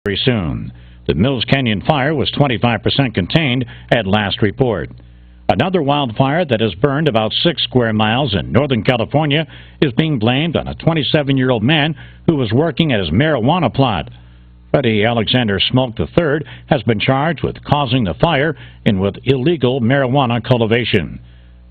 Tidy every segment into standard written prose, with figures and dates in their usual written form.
very soon. The Mills Canyon fire was 25% contained at last report. Another wildfire that has burned about 6 square miles in Northern California is being blamed on a 27-year-old man who was working at his marijuana plot. Freddie Alexander Smoke III has been charged with causing the fire and with illegal marijuana cultivation.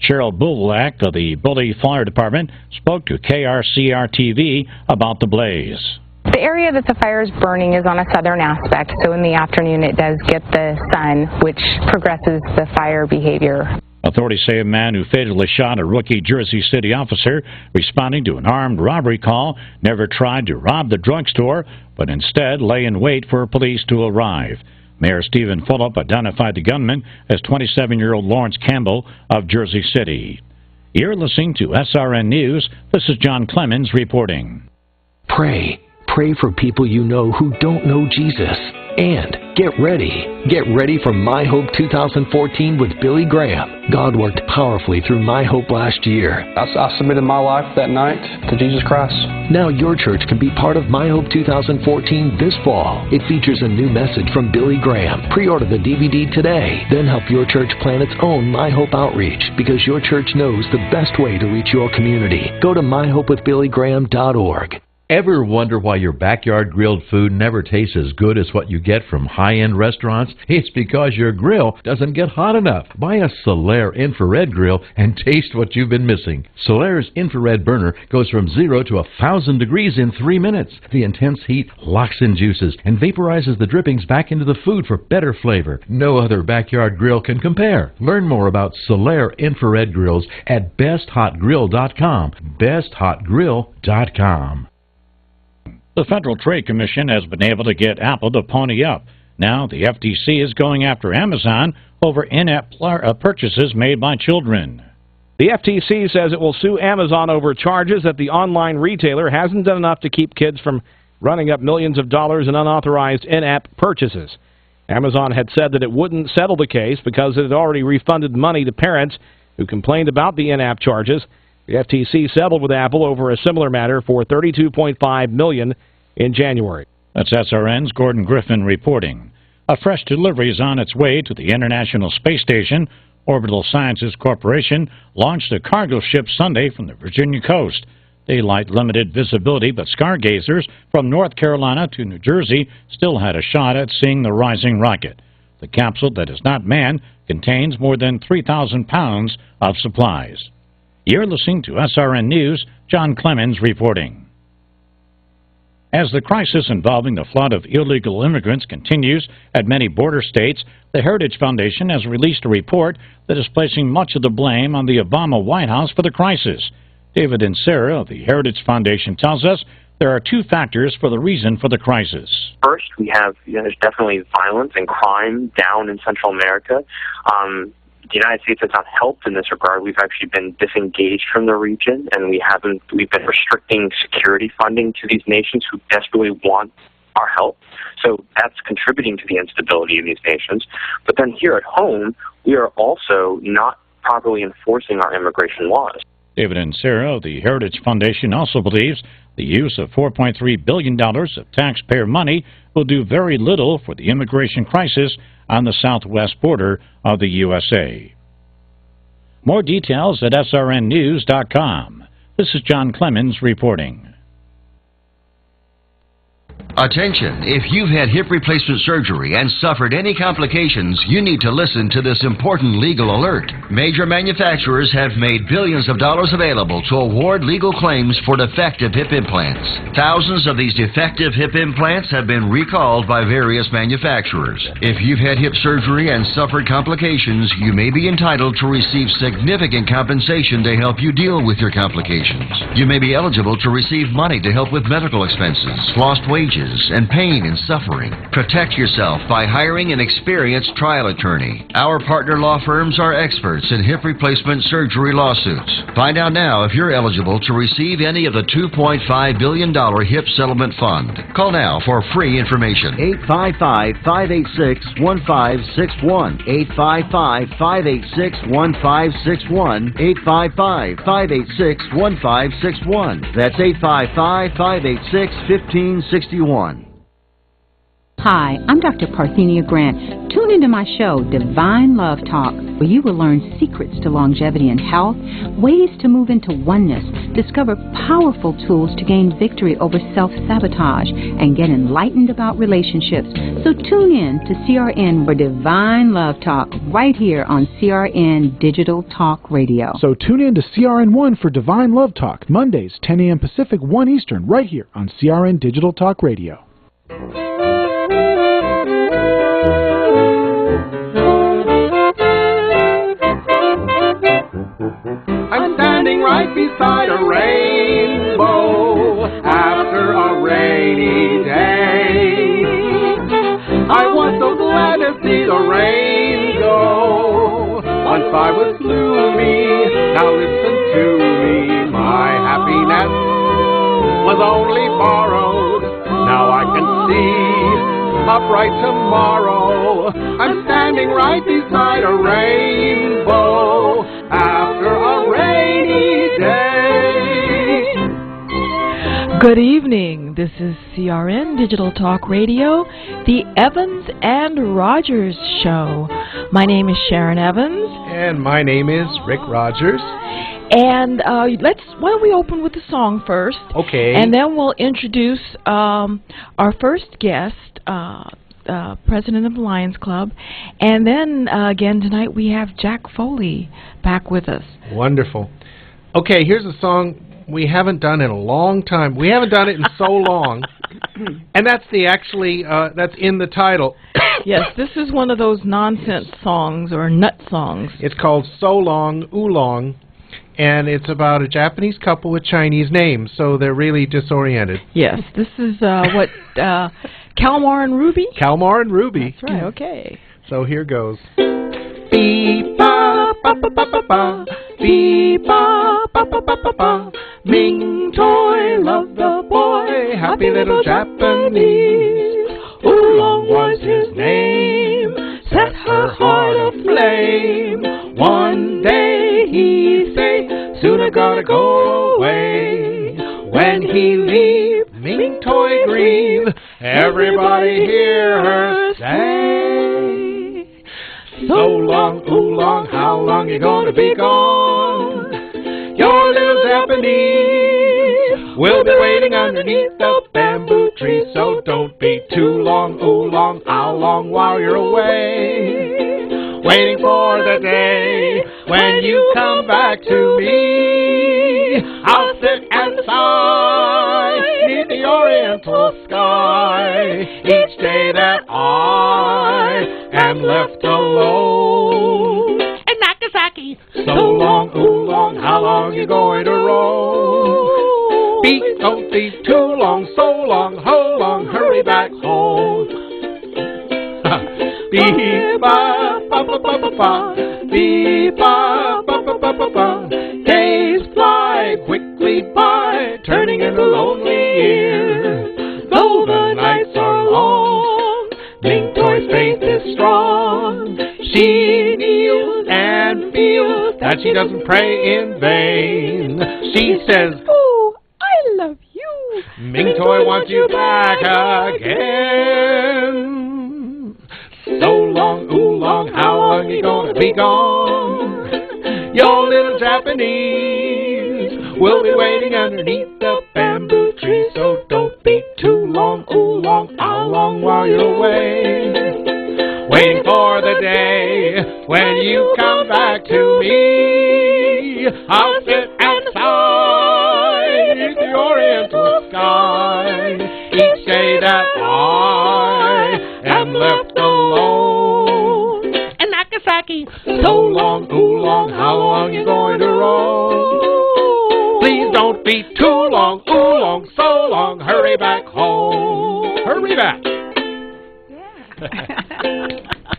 Cheryl Bulak of the Bully Fire Department spoke to KRCR-TV about the blaze. The area that the fire is burning is on a southern aspect, so in the afternoon it does get the sun, which progresses the fire behavior. Authorities say a man who fatally shot a rookie Jersey City officer responding to an armed robbery call never tried to rob the drugstore, but instead lay in wait for police to arrive. Mayor Stephen Fulop identified the gunman as 27-year-old Lawrence Campbell of Jersey City. You're listening to SRN News. This is John Clemens reporting. Pray. Pray for people you know who don't know Jesus. And get ready. Get ready for My Hope 2014 with Billy Graham. God worked powerfully through My Hope last year. I submitted my life that night to Jesus Christ. Now your church can be part of My Hope 2014 this fall. It features a new message from Billy Graham. Pre-order the DVD today. Then help your church plan its own My Hope outreach, because your church knows the best way to reach your community. Go to myhopewithbillygraham.org. Ever wonder why your backyard grilled food never tastes as good as what you get from high-end restaurants? It's because your grill doesn't get hot enough. Buy a Solaire infrared grill and taste what you've been missing. Solaire's infrared burner goes from 0 to 1,000 degrees in 3 minutes. The intense heat locks in juices and vaporizes the drippings back into the food for better flavor. No other backyard grill can compare. Learn more about Solaire infrared grills at besthotgrill.com. besthotgrill.com. The Federal Trade Commission has been able to get Apple to pony up. Now the FTC is going after Amazon over in-app purchases made by children. The FTC says it will sue Amazon over charges that the online retailer hasn't done enough to keep kids from running up millions of dollars in unauthorized in-app purchases. Amazon had said that it wouldn't settle the case because it had already refunded money to parents who complained about the in-app charges. The FTC settled with Apple over a similar matter for $32.5 million in January. That's SRN's Gordon Griffin reporting. A fresh delivery is on its way to the International Space Station. Orbital Sciences Corporation launched a cargo ship Sunday from the Virginia coast. Daylight limited visibility, but stargazers from North Carolina to New Jersey still had a shot at seeing the rising rocket. The capsule that is not manned contains more than 3,000 pounds of supplies. You're listening to SRN News. John Clemens reporting. As the crisis involving the flood of illegal immigrants continues at many border states, the Heritage Foundation has released a report that is placing much of the blame on the Obama White House for the crisis. David Insera of the Heritage Foundation tells us there are 2 factors for the reason for the crisis. First, we have there's definitely violence and crime down in Central America. The United States has not helped in this regard. We've actually been disengaged from the region, and we've been restricting security funding to these nations who desperately want our help. So that's contributing to the instability of these nations. But then here at home, we are also not properly enforcing our immigration laws. David Insera of the Heritage Foundation also believes the use of $4.3 billion of taxpayer money will do very little for the immigration crisis on the southwest border of the USA. More details at srnnews.com. This is John Clemens reporting. Attention, if you've had hip replacement surgery and suffered any complications, you need to listen to this important legal alert. Major manufacturers have made billions of dollars available to award legal claims for defective hip implants. Thousands of these defective hip implants have been recalled by various manufacturers. If you've had hip surgery and suffered complications, you may be entitled to receive significant compensation to help you deal with your complications. You may be eligible to receive money to help with medical expenses, lost wages, and pain and suffering. Protect yourself by hiring an experienced trial attorney. Our partner law firms are experts in hip replacement surgery lawsuits. Find out now if you're eligible to receive any of the $2.5 billion HIP Settlement Fund. Call now for free information. 855-586-1561. 855-586-1561. 855-586-1561. That's 855-586-1561. Hi, I'm Dr. Parthenia Grant. Tune into my show, Divine Love Talk, where you will learn secrets to longevity and health, ways to move into oneness, discover powerful tools to gain victory over self-sabotage, and get enlightened about relationships. So tune in to CRN for Divine Love Talk right here on CRN Digital Talk Radio. So tune in to CRN1 for Divine Love Talk, Mondays, 10 a.m. Pacific, 1 Eastern, right here on CRN Digital Talk Radio. I'm standing right beside a rainbow after a rainy day. I was so glad to see the rain go. Once I was gloomy, now listen to me. My happiness was only borrowed. Now I can see a bright tomorrow. I'm standing right beside a rainbow after a rainy day. Good evening. This is CRN Digital Talk Radio, the Evans and Rogers Show. My name is Sharon Evans. And my name is Rick Rogers. And why don't we open with a song first? Okay. And then we'll introduce our first guest, president of the Lions Club. And then again tonight we have Jack Foley back with us. Wonderful. Okay, here's a song we haven't done in a long time. We haven't done it in so long. And that's that's in the title. Yes, this is one of those nonsense songs or nut songs. It's called So Long Oolong. And it's about a Japanese couple with Chinese names, so they're really disoriented. Yes, this is what, Kalmar and Ruby? Kalmar and Ruby. That's right, okay. So here goes. Beep ba ba ba ba ba ba. Beep ba ba ba ba ba ba. Ming Toy loved the boy, happy little Japanese. Oolong was his name, set her heart aflame. One day he say, soon I gotta go away. When he leave, Ming Toy grieve. Everybody hear her say, so long, oolong, how long you gonna be gone? Your little Japanese will be waiting underneath the bamboo tree. So don't be too long, oolong, how long while you're away? Waiting for the day when you come back to me. I'll sit and sigh beneath the oriental sky each day that I am left alone. In Nagasaki, so long, oolong, how long you going to roam? Don't be too long, so long, ho long, hurry back home. Beep ba ba ba ba ba ba. Beep ba ba ba ba ba ba. Days fly quickly by, turning into lonely years. Though the nights are long, Ming Toy's faith is strong. She kneels and feels that she doesn't pray in vain. She says, "Oh, I love you." Ming Toy wants you back again. So long, oolong, how long you gonna be gone? Your little Japanese will be waiting underneath the bamboo tree. So don't be too long, oolong, how long while you're away? Waiting for the day when you come back to me. I'll sit and sigh in the oriental sky each day that I am left alone. In Nagasaki, so long, oolong, how long you going to roam? Please don't be too long, oolong, so long, hurry back home. Hurry back.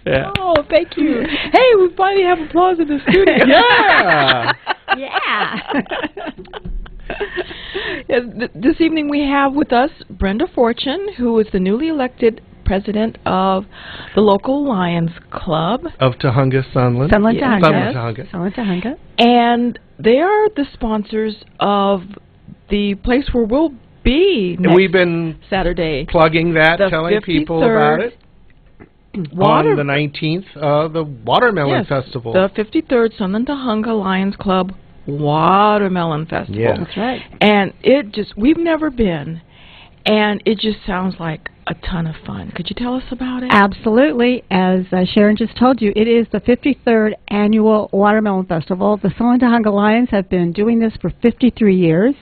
Yeah. Oh, thank you. Hey, we finally have applause in the studio. Yeah. Yeah. Yes, this evening we have with us Brenda Fortune, who is the newly elected president of the local Lions Club. Of Tujunga, Sunland. Sunland, and they are the sponsors of the place where we'll be next We've been Saturday. plugging that, The telling people 53rd about it. On the 19th, the Watermelon yes, Festival. The 53rd Sunland Tahunga Lions Club Watermelon Festival. Yeah. That's right. And it just, we've never been, and it just sounds like a ton of fun. Could you tell us about it? Absolutely. As Sharon just told you, it is the 53rd Annual Watermelon Festival. The Sunland Tahunga Lions have been doing this for 53 years.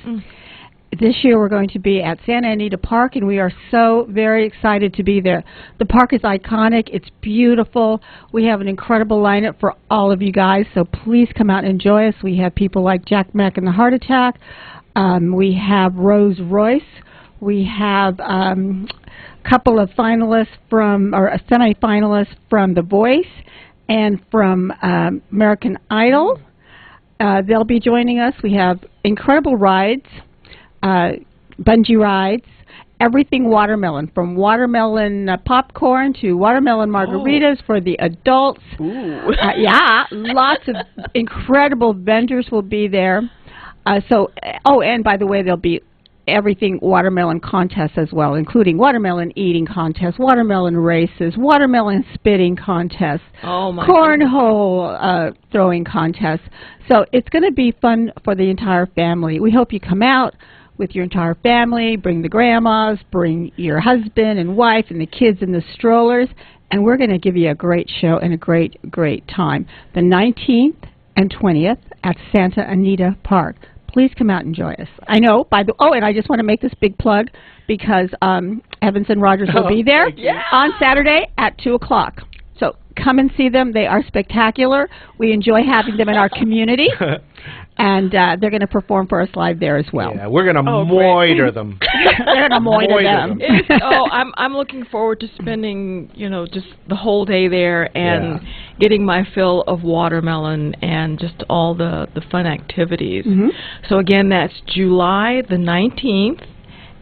This year we're going to be at Santa Anita Park, and we are so very excited to be there. The park is iconic. It's beautiful. We have an incredible lineup for all of you guys, so please come out and enjoy us. We have people like Jack Mack and the Heart Attack. We have Rose Royce. We have a couple of finalists from, or a semi-finalist from The Voice and from American Idol. They'll be joining us. We have incredible rides. Bungee rides, everything watermelon, from watermelon popcorn to watermelon margaritas for the adults. Yeah, lots of incredible vendors will be there. And by the way, there'll be everything watermelon contests as well, including watermelon eating contests, watermelon races, watermelon spitting contests, cornhole throwing contests. So it's going to be fun for the entire family. We hope you come out with your entire family, bring the grandmas, bring your husband and wife and the kids in the strollers, and we're going to give you a great show and a great, great time. The 19th and 20th at Santa Anita Park. Please come out and enjoy us. I know, and I just want to make this big plug because Evans and Rogers will be there on Saturday at 2 o'clock. So come and see them. They are spectacular. We enjoy having them in our community. And they're going to perform for us live there as well. Yeah, we're going to moiter them. They're going to moiter them. I'm looking forward to spending, just the whole day there and getting my fill of watermelon and just all the fun activities. So again, that's July the 19th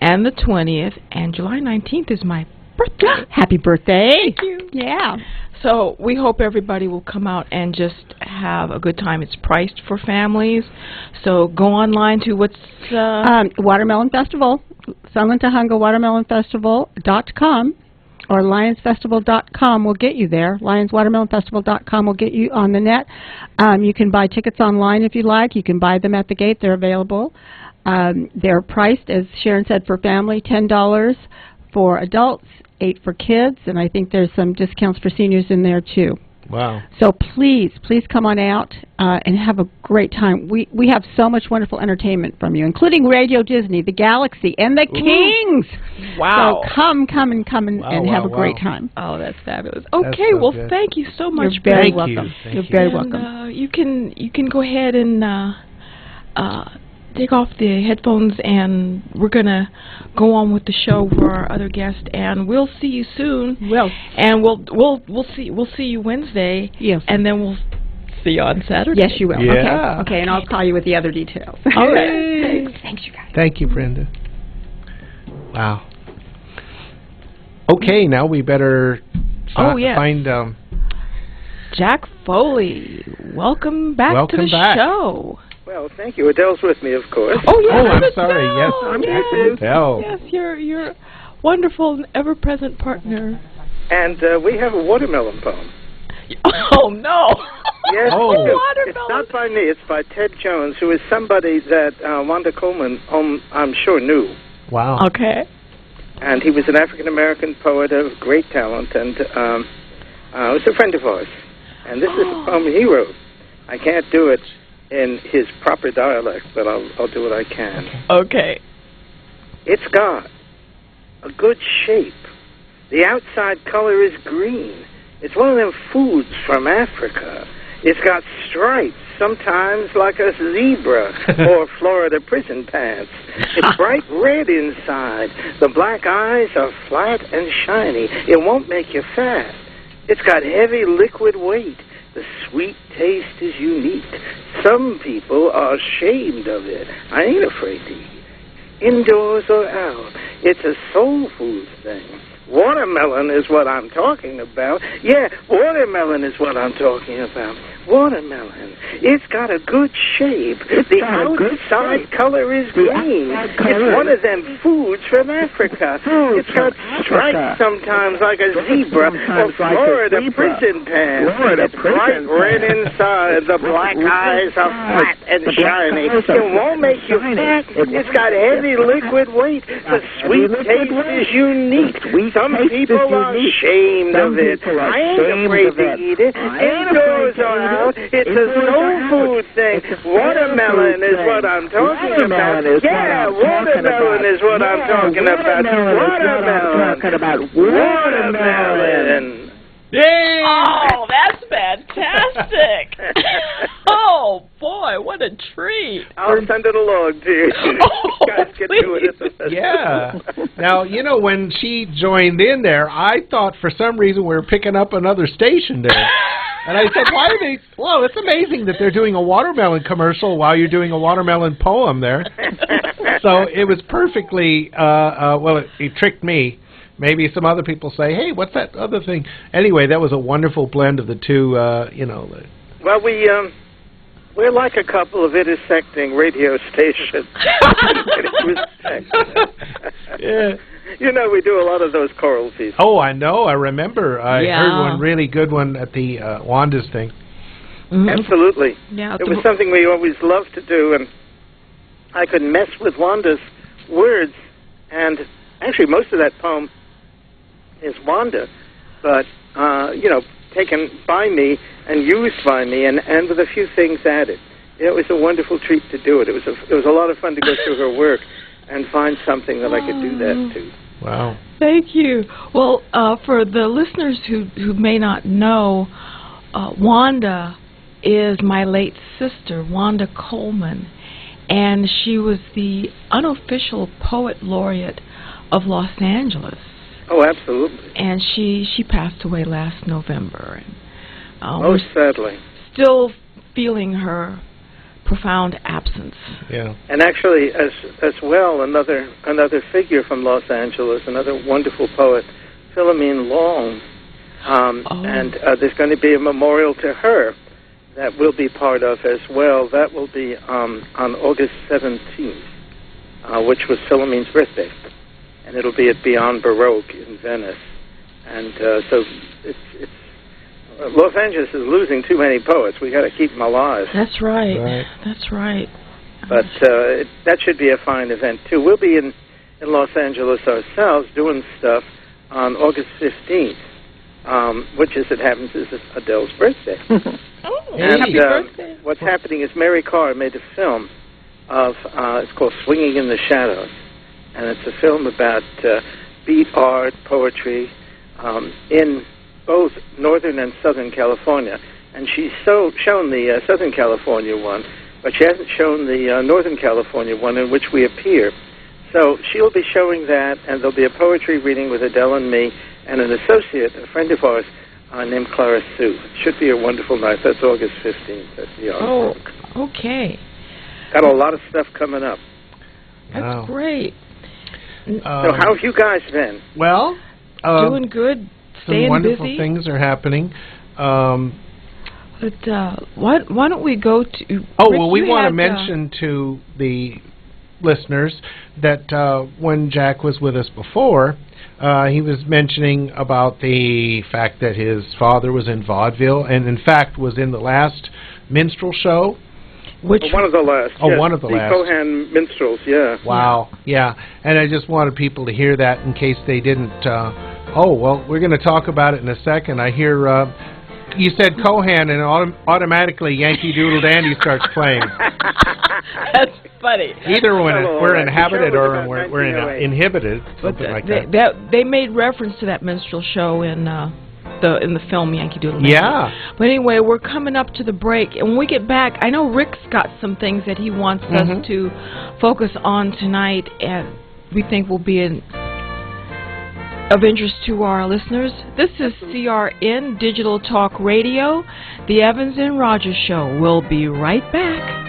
and the 20th, and July 19th is my birthday. Happy birthday. Thank you. Yeah. So we hope everybody will come out and just have a good time. It's priced for families. So go online to what's... Watermelon Festival, Sunland Tahunga Watermelon Festival.com or LionsFestival.com will get you there. LionsWatermelonFestival.com will get you on the net. You can buy tickets online if you like. You can buy them at the gate. They're available. They're priced, as Sharon said, for family, $10 for adults, $8 for kids, and I think there's some discounts for seniors in there too. Wow. So please come on out and have a great time. We have so much wonderful entertainment from you, including Radio Disney, the Galaxy, and the Kings. Wow. So come and have a great time. Oh, that's fabulous. Okay, well, thank you so much. You're very welcome. You're very welcome. You can go ahead and take off the headphones, and we're gonna go on with the show for our other guest, and we'll see you soon. And we'll see you Wednesday. Yes. And then we'll see you on Saturday. Yes, you will. Yeah. Okay, and I'll call you with the other details. All right. Thanks, you guys. Thank you, Brenda. Wow. Okay, now we better find Jack Foley. Welcome back to the show. Well, thank you. Adele's with me, of course. Oh, yes. Oh, I'm sorry. Yes. I'm here. Adele. Yes, you're wonderful and ever-present partner. And we have a watermelon poem. Oh, no. Yes, oh. It's not by me. It's by Ted Jones, who is somebody that Wanda Coleman, I'm sure, knew. Wow. Okay. And he was an African-American poet of great talent, and was a friend of ours. And this is a poem he wrote. I can't do it in his proper dialect, but I'll do what I can. Okay. It's got a good shape. The outside color is green. It's one of them foods from Africa. It's got stripes, sometimes like a zebra or Florida prison pants. It's bright red inside. The black eyes are flat and shiny. It won't make you fat. It's got heavy liquid weight. The sweet taste is unique. Some people are ashamed of it. I ain't afraid to eat. Indoors or out, it's a soul food thing. Watermelon is what I'm talking about. Yeah, watermelon is what I'm talking about. watermelon. It's got a good shape. The outside color is green. It's one of them foods from Africa. It's got stripes sometimes like a zebra or Florida prison pants. It's bright red inside. The black eyes are flat and shiny. It won't make you fat. It's got heavy liquid weight. The sweet taste is unique. Some people are ashamed of it. I ain't afraid to eat it. Indoors or out, it's a soul food thing. Watermelon is what I'm talking about. Yeah, watermelon is what I'm talking about. Watermelon. Watermelon. Yay! Oh, that's fantastic! Oh boy, what a treat! I'll send it along to you. Oh, guys can do it at the festival. Yeah. Now, you know, when she joined in there, I thought for some reason we were picking up another station there. And I said, why are they... Well, it's amazing that they're doing a watermelon commercial while you're doing a watermelon poem there. So it was perfectly... well, it tricked me. Maybe some other people say, hey, what's that other thing? Anyway, that was a wonderful blend of the two, you know. Well, we're like a couple of intersecting radio stations. Yeah. You know, we do a lot of those choral pieces. Oh, I know. I remember. I heard one really good one at the Wanda's thing. Mm-hmm. Absolutely. Yeah, it was something we always loved to do, and I could mess with Wanda's words, and actually most of that poem is Wanda, but, you know, taken by me and used by me, and with a few things added. It was a wonderful treat to do it. It was a lot of fun to go through her work and find something that I could do that to. Wow. Thank you. Well, for the listeners who may not know, Wanda is my late sister, Wanda Coleman, and she was the unofficial poet laureate of Los Angeles. Oh, absolutely. And she passed away last November. And, most sadly. Still feeling her profound absence. Yeah. And actually, as well, another figure from Los Angeles, another wonderful poet, Philomene Long. And there's going to be a memorial to her that we'll be part of as well. That will be on August 17th, which was Philomene's birthday. And it'll be at Beyond Baroque in Venice. And so it's Los Angeles is losing too many poets. We got to keep them alive. That's right. That's right. But that should be a fine event too. We'll be in Los Angeles ourselves doing stuff on August 15th, which, as it happens, is Adele's birthday. Happy birthday! What's happening is Mary Carr made a film of it's called Swinging in the Shadows, and it's a film about beat art, poetry in both Northern and Southern California. And she's shown the Southern California one, but she hasn't shown the Northern California one in which we appear. So she'll be showing that, and there'll be a poetry reading with Adele and me, and an associate, a friend of ours, named Clara Sue. It should be a wonderful night. That's August 15th. That's the art. Okay. Got a lot of stuff coming up. That's great. So how have you guys been? Well, doing good. Staying some wonderful busy. things are happening. But why don't we go to... Oh, Rick, well, we want to had, mention to the listeners that when Jack was with us before, he was mentioning about the fact that his father was in vaudeville and, in fact, was in the last minstrel show. Which one of the last. Oh, yes. one of the last. Cohan Minstrels, yeah. Wow, yeah. And I just wanted people to hear that in case they didn't... oh, well, we're going to talk about it in a second. I hear... you said Cohan, and automatically Yankee Doodle Dandy starts playing. That's funny. Either when we're inhabited or when we're inhibited, something like that. They made reference to that minstrel show in the film Yankee Doodle Dandy. Yeah. But anyway, we're coming up to the break, and when we get back, I know Rick's got some things that he wants us to focus on tonight, and we think will be of interest to our listeners. This is CRN Digital Talk Radio, the Evans and Rogers Show. We'll be right back.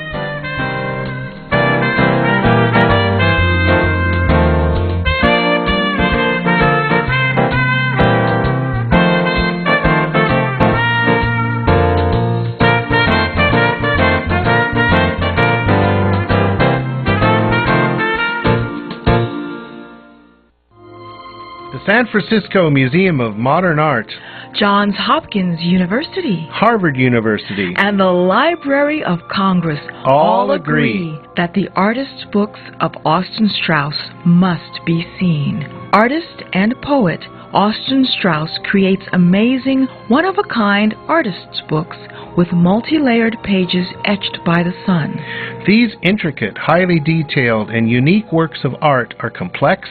San Francisco Museum of Modern Art, Johns Hopkins University, Harvard University, and the Library of Congress all agree that the artist's books of Austin Strauss must be seen. Artist and poet Austin Strauss creates amazing, one-of-a-kind artist's books with multi-layered pages etched by the sun. These intricate, highly detailed, and unique works of art are complex,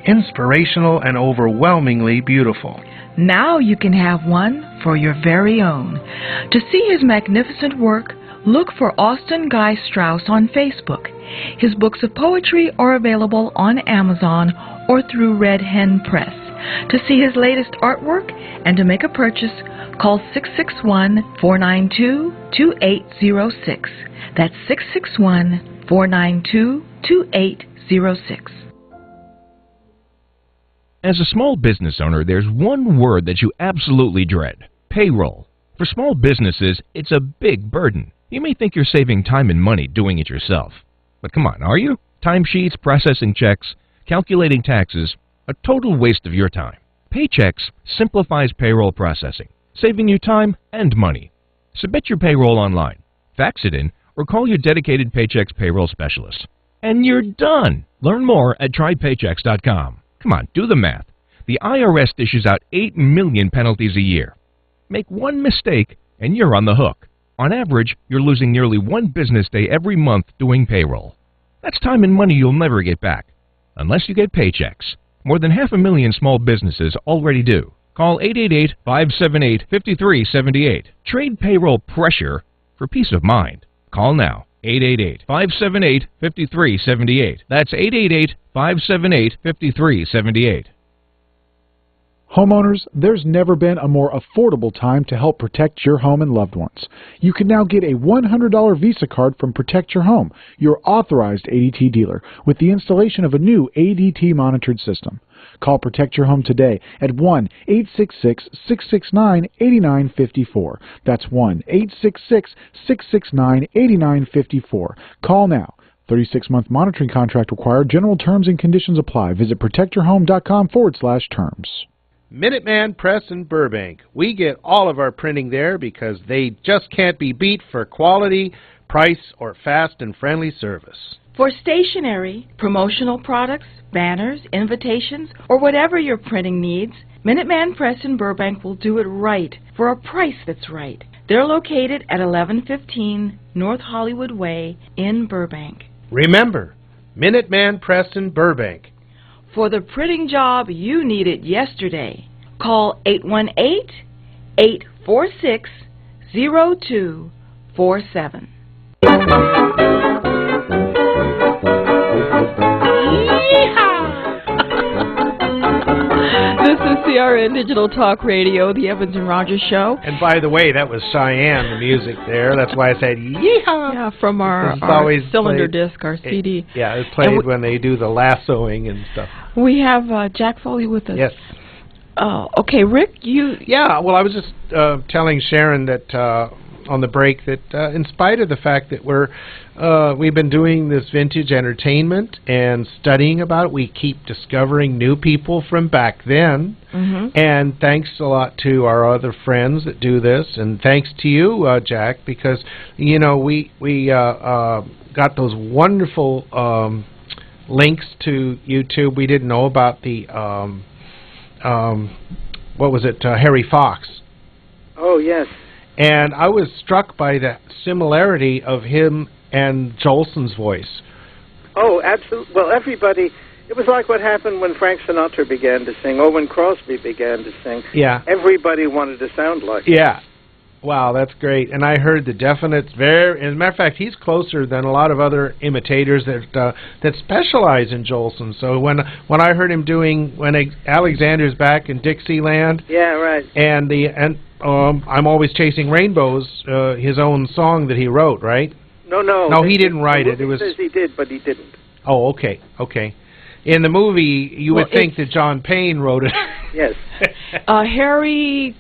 inspirational, and overwhelmingly beautiful. Now you can have one for your very own. To see his magnificent work, look for Austin Guy Strauss on Facebook. His books of poetry are available on Amazon or through Red Hen Press. To see his latest artwork and to make a purchase, call 661-492-2806. That's 661-492-2806. As a small business owner, there's one word that you absolutely dread: payroll. For small businesses, it's a big burden. You may think you're saving time and money doing it yourself. But come on, are you? Timesheets, processing checks, calculating taxes, a total waste of your time. Paychex simplifies payroll processing, saving you time and money. Submit your payroll online, fax it in, or call your dedicated Paychex payroll specialist. And you're done! Learn more at trypaychex.com. Come on, do the math. The IRS dishes out 8 million penalties a year. Make one mistake and you're on the hook. On average, you're losing nearly one business day every month doing payroll. That's time and money you'll never get back, unless you get Paychex. More than 500,000 small businesses already do. Call 888-578-5378. Trade payroll pressure for peace of mind. Call now. 888-578-5378. That's 888-578-5378. Homeowners, there's never been a more affordable time to help protect your home and loved ones. You can now get a $100 Visa card from Protect Your Home, your authorized ADT dealer, with the installation of a new ADT monitored system. Call Protect Your Home today at 1-866-669-8954. That's 1-866-669-8954. Call now. 36-month monitoring contract required. General terms and conditions apply. Visit protectyourhome.com/terms. Minuteman Press in Burbank. We get all of our printing there because they just can't be beat for quality, price, or fast and friendly service. For stationery, promotional products, banners, invitations, or whatever your printing needs, Minuteman Press in Burbank will do it right for a price that's right. They're located at 1115 North Hollywood Way in Burbank. Remember, Minuteman Press in Burbank. For the printing job you needed yesterday, call 818-846-0247. This is CRN Digital Talk Radio, the Evans and Rogers Show. And by the way, that was Cheyenne, the music there. That's why I said yeehaw. Yeah, from our cylinder disc, our CD. Yeah, it's played when they do the lassoing and stuff. We have Jack Foley with us. Yes. Okay, Rick, you... Yeah, well, I was just telling Sharon that on the break that in spite of the fact that we've been doing this vintage entertainment and studying about it, we keep discovering new people from back then. Mm-hmm. And thanks a lot to our other friends that do this, and thanks to you, Jack, because you know we got those wonderful links to YouTube. We didn't know about the what was it, Harry Fox. Oh yes. And I was struck by the similarity of him and Jolson's voice. Oh, absolutely. Well, everybody, it was like what happened when Frank Sinatra began to sing, or when Crosby began to sing. Yeah. Everybody wanted to sound like him. Yeah. Wow, that's great. And I heard the definites very, as a matter of fact, he's closer than a lot of other imitators that specialize in Jolson. So when I heard him doing, when Alexander's Back in Dixieland. Yeah, right. And I'm Always Chasing Rainbows, his own song that he wrote, right? No, he didn't write it. It was. Says he did, but he didn't. Oh, okay. In the movie, you would think that John Payne wrote it. Yes. Harry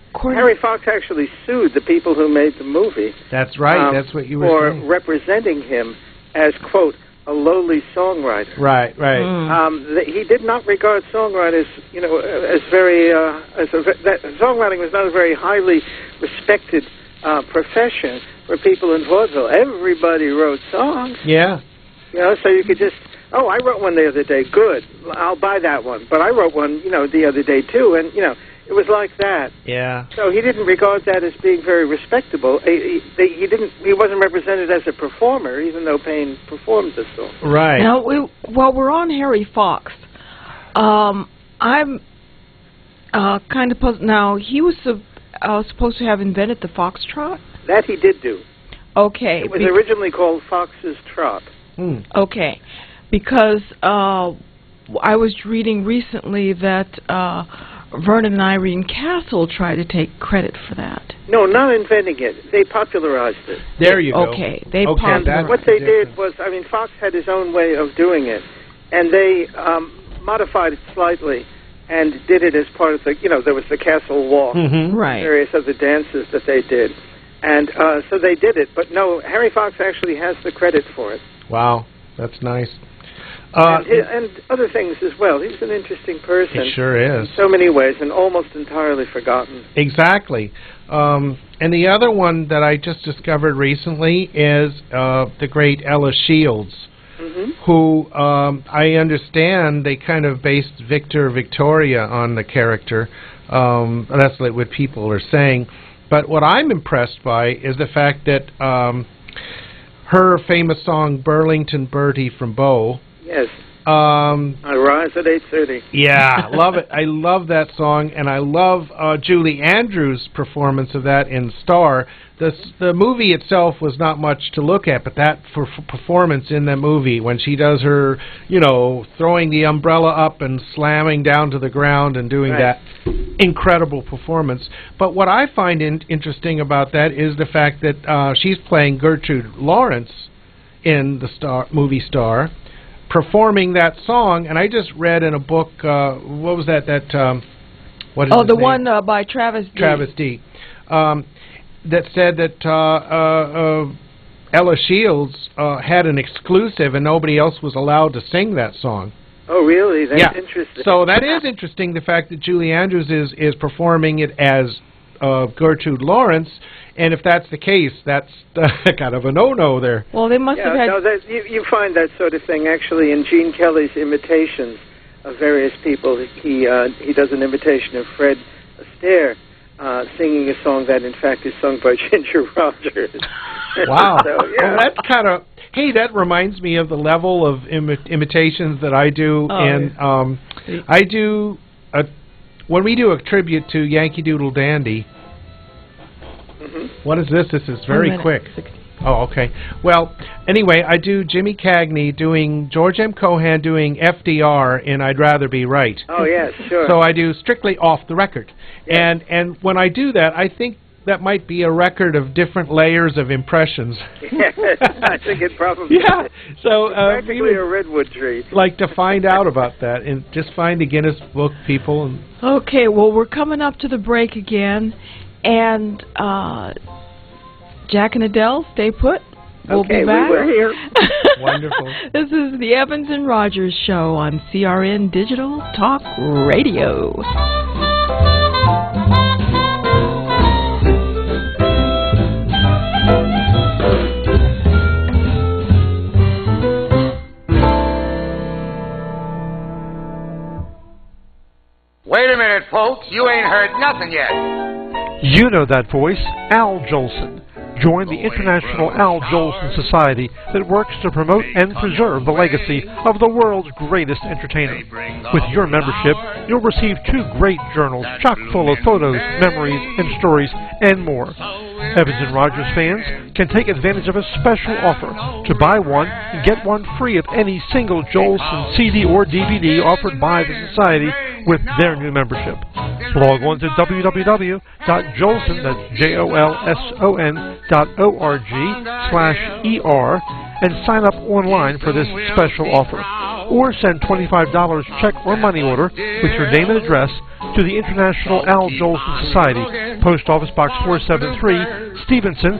Fox actually sued the people who made the movie. That's right. That's what you were saying. For representing him as, quote, a lowly songwriter. Right. He did not regard songwriters, as very that songwriting was not a very highly respected profession for people in vaudeville. Everybody wrote songs. Yeah. So you could just, I wrote one the other day. Good, I'll buy that one. But I wrote one, the other day too, and it was like that. Yeah. So he didn't regard that as being very respectable. He wasn't represented as a performer, even though Payne performed the song. Right. Now, while we're on Harry Fox, I'm kind of puzzled. Now, he was supposed to have invented the foxtrot? That he did do. Okay. It was originally called Fox's Trot. Okay. Because I was reading recently that Vernon and Irene Castle tried to take credit for that. No, not inventing it. They popularized it. There you go. Okay. They popularized what they did was, Fox had his own way of doing it, and they modified it slightly and did it as part of the, there was the Castle Walk, right, various other dances that they did. And so they did it. But no, Harry Fox actually has the credit for it. Wow, that's nice. And other things as well. He's an interesting person. He sure is. In so many ways, and almost entirely forgotten. Exactly. And the other one that I just discovered recently is the great Ella Shields, who I understand they kind of based Victor Victoria on the character. That's like what people are saying. But what I'm impressed by is the fact that her famous song, Burlington Bertie from Bow. Yes. I rise at 8:30. Yeah, love it. I love that song, and I love Julie Andrews' performance of that in Star. The movie itself was not much to look at, but that performance in the movie, when she does her, throwing the umbrella up and slamming down to the ground and doing that incredible performance. But what I find interesting about that is the fact that she's playing Gertrude Lawrence in the movie Star, performing that song. And I just read in a book, what was that? What is the one by Travis D. Travis D. That said that Ella Shields had an exclusive and nobody else was allowed to sing that song. Oh, really? That's interesting. So that is interesting, the fact that Julie Andrews is performing it as Gertrude Lawrence, and if that's the case, that's kind of a no-no there. Well, they must have had... No, you find that sort of thing actually in Gene Kelly's imitations of various people. He does an imitation of Fred Astaire, singing a song that, in fact, is sung by Ginger Rogers. Wow. So, yeah. Well, that's kind of... Hey, that reminds me of the level of imitations that I do. I do... when we do a tribute to Yankee Doodle Dandy... What is this? This is very quick. 60. Oh, okay. Well, anyway, I do Jimmy Cagney doing George M. Cohan doing FDR in I'd Rather Be Right. Oh, yes, sure. So I do strictly off the record. Yes. And when I do that, I think that might be a record of different layers of impressions. Yes, I think it probably is. So practically a redwood tree. Like to find out about that, and just find the Guinness Book, people. And okay, well, we're coming up to the break again. And Jack and Adele, stay put. We'll be back. We're here. Wonderful. This is the Evans and Rogers Show on CRN Digital Talk Radio. Wait a minute, folks. You ain't heard nothing yet. You know that voice, Al Jolson. Join the International Al Jolson Society that works to promote and preserve the legacy of the world's greatest entertainer. With your membership, you'll receive 2 great journals chock full of photos, memories, and stories, and more. Evans and Rogers fans can take advantage of a special offer to buy one and get one free of any single Jolson CD or DVD offered by the Society with their new membership. Log on to www.jolson, that's JOLSON.org/ER and sign up online for this special offer. Or send $25 check or money order with your name and address to the International Al Jolson Society, Post Office Box 473, Stevenson,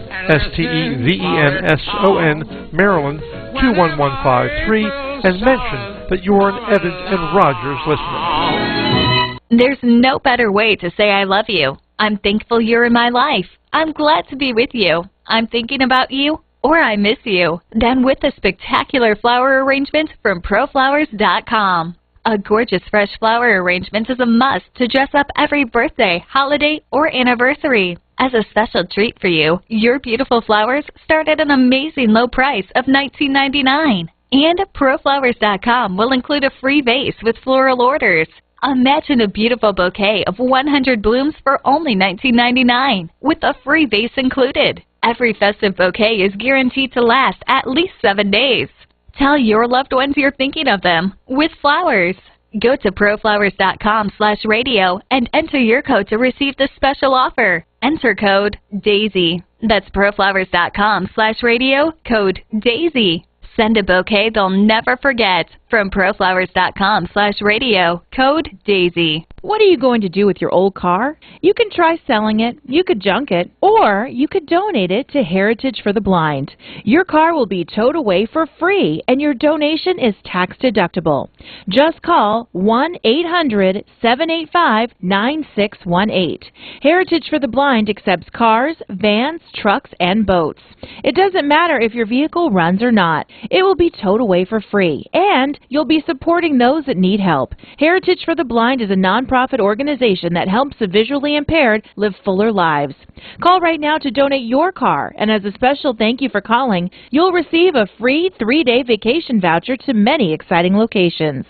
Stevenson, Maryland 21153 and mention that you're an Evans and Rogers listener. There's no better way to say I love you. I'm thankful you're in my life. I'm glad to be with you. I'm thinking about you, or I miss you, than with a spectacular flower arrangement from ProFlowers.com. A gorgeous fresh flower arrangement is a must to dress up every birthday, holiday, or anniversary. As a special treat for you, your beautiful flowers start at an amazing low price of $19.99. And ProFlowers.com will include a free vase with floral orders. Imagine a beautiful bouquet of 100 blooms for only $19.99, with a free vase included. Every festive bouquet is guaranteed to last at least 7 days. Tell your loved ones you're thinking of them with flowers. Go to proflowers.com/radio and enter your code to receive this special offer. Enter code DAISY. That's proflowers.com/radio, code DAISY. Send a bouquet they'll never forget from proflowers.com/radio, code DAISY. What are you going to do with your old car? You can try selling it, you could junk it, or you could donate it to Heritage for the Blind. Your car will be towed away for free, and your donation is tax deductible. Just call 1-800-785-9618. Heritage for the Blind accepts cars, vans, trucks, and boats. It doesn't matter if your vehicle runs or not. It will be towed away for free, and you'll be supporting those that need help. Heritage for the Blind is a nonprofit organization that helps the visually impaired live fuller lives. Call right now to donate your car, and as a special thank you for calling, you'll receive a free 3-day vacation voucher to many exciting locations.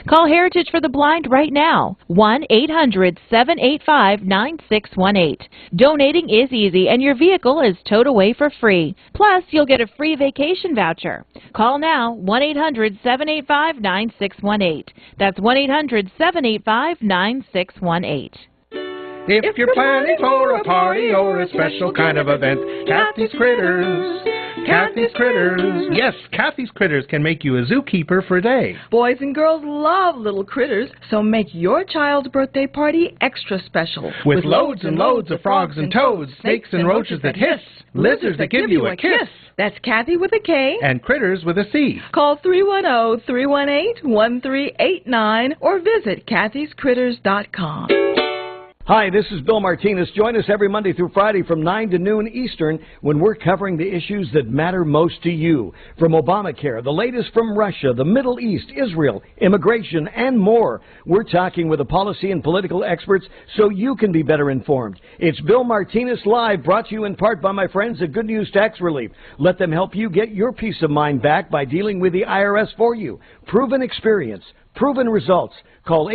Call Heritage for the Blind right now, 1-800-785-9618. Donating is easy, and your vehicle is towed away for free. Plus, you'll get a free vacation voucher. Call now, 1-800-785-9618. That's 1-800-785-9618. If you're planning for a party or a special kind of event, Kathy's Critters. Kathy's Critters. Yes, Kathy's Critters can make you a zookeeper for a day. Boys and girls love little critters, so make your child's birthday party extra special. With loads and loads of frogs and toads, snakes and roaches that hiss, lizards that give you a kiss. That's Kathy with a K. And Critters with a C. Call 310-318-1389 or visit kathyscritters.com. Hi, this is Bill Martinez. Join us every Monday through Friday from 9 to noon Eastern when we're covering the issues that matter most to you. From Obamacare, the latest from Russia, the Middle East, Israel, immigration, and more. We're talking with the policy and political experts so you can be better informed. It's Bill Martinez Live, brought to you in part by my friends at Good News Tax Relief. Let them help you get your peace of mind back by dealing with the IRS for you. Proven experience, proven results. Call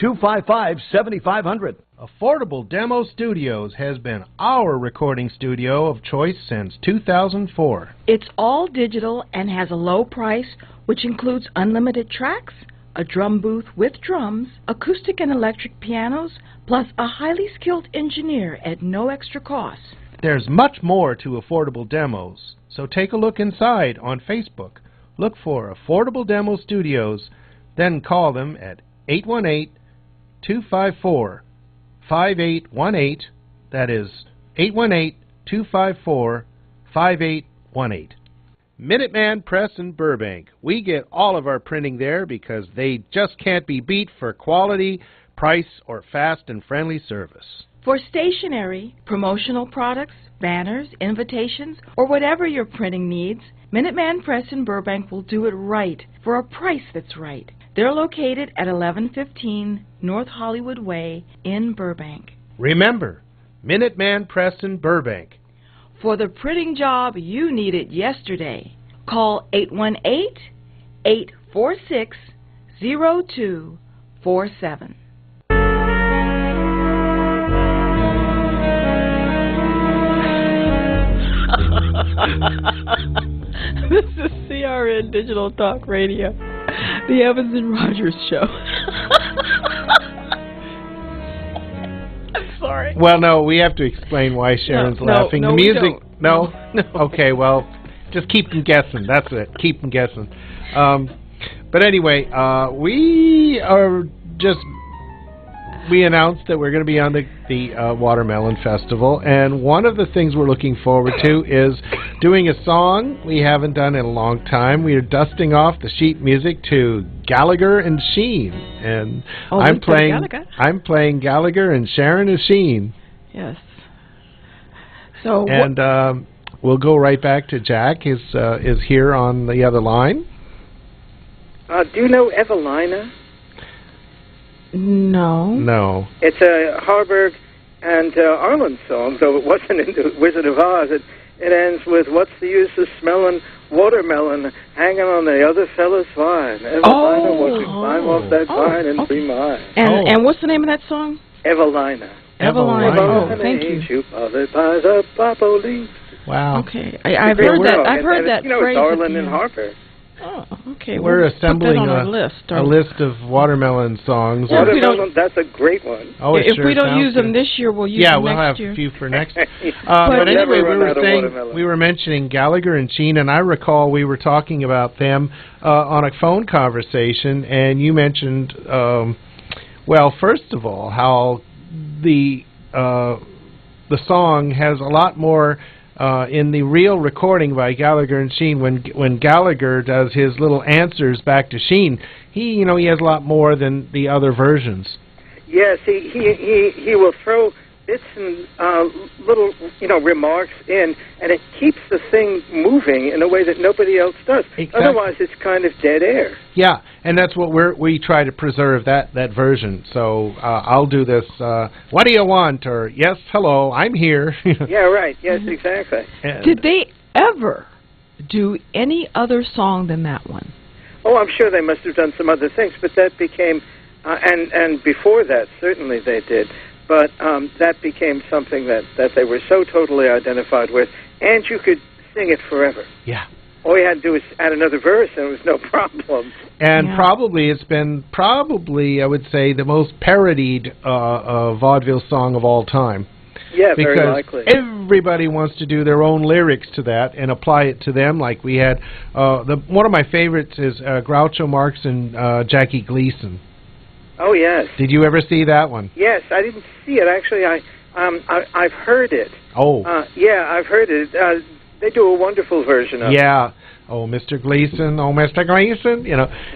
800-255-7500. Affordable Demo Studios has been our recording studio of choice since 2004. It's all digital and has a low price, which includes unlimited tracks, a drum booth with drums, acoustic and electric pianos, plus a highly skilled engineer at no extra cost. There's much more to Affordable Demos, so take a look inside on Facebook. Look for Affordable Demo Studios, then call them at 818-254-5818. That is 818-254-5818. Minuteman Press in Burbank. We get all of our printing there because they just can't be beat for quality, price, or fast and friendly service. For stationery, promotional products, banners, invitations, or whatever your printing needs, Minuteman Press in Burbank will do it right for a price that's right. They're located at 1115 North Hollywood Way in Burbank. Remember, Minuteman Press in Burbank. For the printing job you needed yesterday, call 818-846-0247. This is CRN Digital Talk Radio, the Evans and Rogers Show. I'm sorry. Well, no, we have to explain why Sharon's laughing. No, the music. we don't. No? Okay, well, just keep them guessing. That's it. Keep them guessing. But anyway, we announced that we're going to be on the Watermelon Festival, and one of the things we're looking forward to is doing a song we haven't done in a long time. We are dusting off the sheet music to Gallagher and Sheen, and I'm playing Gallagher and Sharon and Sheen. Yes. So and we'll go right back to Jack. Is here on the other line. Do you know Evelina? No. No. It's a Harburg and Arlen song, though it wasn't in the Wizard of Oz. It ends with, "What's the use of smelling watermelon hanging on the other fella's vine? Evelina, won't you climb off that vine and be mine?" And what's the name of that song? Evelina. Evelina. Oh, thank you. Wow. Okay, I've heard that. I've heard that you know, phrase. It's Arlen and Harper. Oh, okay. We're assembling put that on our a list of watermelon songs. Yeah, watermelon, that's a great one. Oh, if we don't use them this year, we'll use them next year. Yeah, we'll have a few for next. But anyway, we were mentioning Gallagher and Sheen, and I recall we were talking about them on a phone conversation, and you mentioned, well, first of all, how the song has a lot more in the real recording by Gallagher and Sheen. When Gallagher does his little answers back to Sheen, he has a lot more than the other versions. Yes, he will throw bits and little remarks in, and it keeps the thing moving in a way that nobody else does. Exactly. Otherwise, it's kind of dead air. Yeah, and that's what we try to preserve, that version. So I'll do this. What do you want? Or yes, hello, I'm here. Yeah, right. Yes, exactly. Did they ever do any other song than that one? Oh, I'm sure they must have done some other things, but that became, and before that, certainly they did. But that became something that they were so totally identified with, and you could sing it forever. Yeah. All you had to do was add another verse, and it was no problem. And probably it's been, I would say, the most parodied vaudeville song of all time. Yeah, because very likely. Everybody wants to do their own lyrics to that and apply it to them. Like we had, one of my favorites is Groucho Marx and Jackie Gleason. Oh, yes. Did you ever see that one? Yes, I didn't see it. Actually, I've heard it. Oh. Yeah, I've heard it. They do a wonderful version of it. Yeah. Oh, Mr. Gleason. Oh, Mr. Gleason.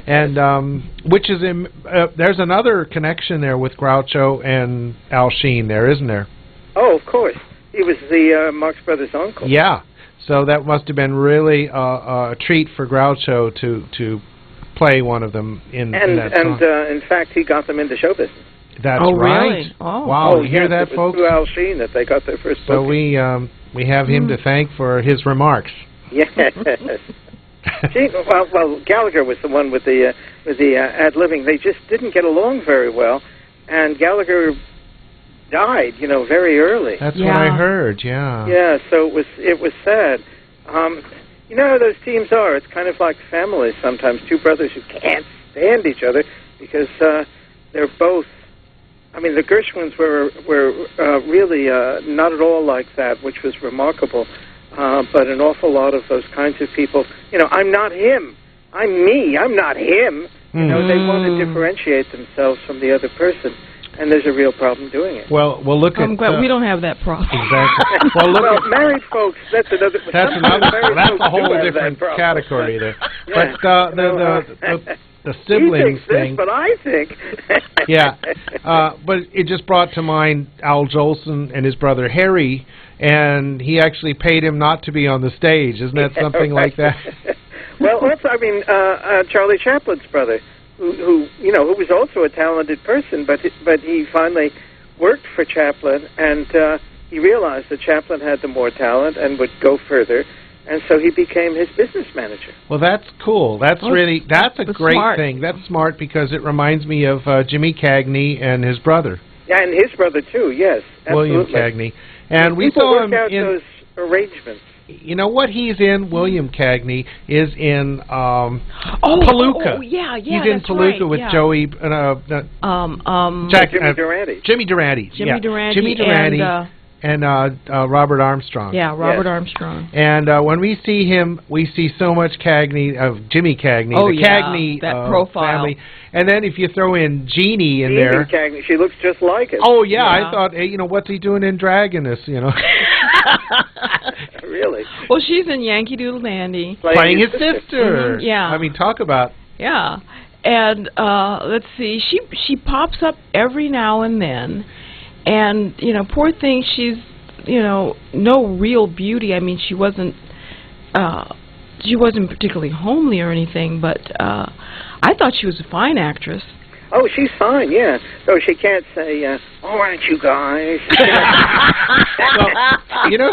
And which is in, there's another connection there with Groucho and Al Sheen there, isn't there? Oh, of course. He was the Marx Brothers' uncle. Yeah. So that must have been really a treat for Groucho to play one of them in that song. And in fact, he got them into show business. That's right. Really? Oh. Wow, you hear that, it was folks? through Al Sheen that they got their first So booking. we have him to thank for his remarks. Yes. well, Gallagher was the one with the ad-libbing. They just didn't get along very well, and Gallagher died, very early. That's what I heard. Yeah. Yeah. So it was sad. You know how those teams are. It's kind of like families sometimes. Two brothers who can't stand each other because they're both. I mean, the Gershwins were really not at all like that, which was remarkable. But an awful lot of those kinds of people, I'm not him. I'm me. I'm not him. They want to differentiate themselves from the other person. And there's a real problem doing it. Well, we'll look I'm glad we don't have that problem. Exactly. Well, married folks, that's another. That's a whole different category there. Yeah. But the siblings thing. But I think. Yeah, but it just brought to mind Al Jolson and his brother Harry, and he actually paid him not to be on the stage. Isn't that something like that? Well, also, I mean, Charlie Chaplin's brother. Who was also a talented person, but he finally worked for Chaplin, and he realized that Chaplin had the more talent and would go further, and so he became his business manager. Well, that's cool. That's a great smart. thing. That's smart because it reminds me of Jimmy Cagney and his brother. Yeah, and his brother too. Yes, absolutely. William Cagney, and we people saw work him out in those arrangements. You know what he's in? William Cagney is in Palooka. Oh, yeah, he's in Palooka right, with Joey. Jimmy Durante. Jimmy Durante and Robert Armstrong. Yeah, Robert Armstrong. And when we see him, we see so much Cagney of Jimmy Cagney, the Cagney that profile. family. And then if you throw in Jeannie in there, Cagney, she looks just like it. Oh yeah, I thought, hey, what's he doing in Dragoness? Really? really. Well, she's in Yankee Doodle Dandy. Playing his sister. Yeah. I mean, talk about... Yeah. And let's see, she pops up every now and then. And, you know, poor thing, she's, you know, no real beauty. I mean, she wasn't particularly homely or anything, but I thought she was a fine actress. Oh, she's fine, yeah. So she can't say, "Oh, aren't you guys?" Well, you know,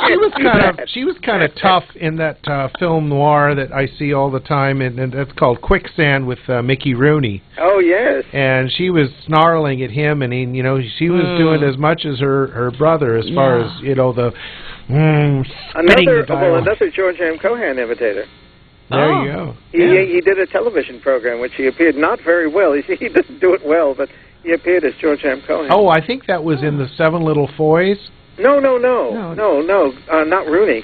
she was kind of tough in that film noir that I see all the time, and it's called Quicksand with Mickey Rooney. Oh, yes. And she was snarling at him, and you know, she was doing as much as her brother as far as, you know, the spitting the dialogue. Another George M. Cohan imitator. There you go. He did a television program which he appeared not very well. He didn't do it well, but he appeared as George M. Cohan. Oh, I think that was in the Seven Little Foys. No, not Rooney.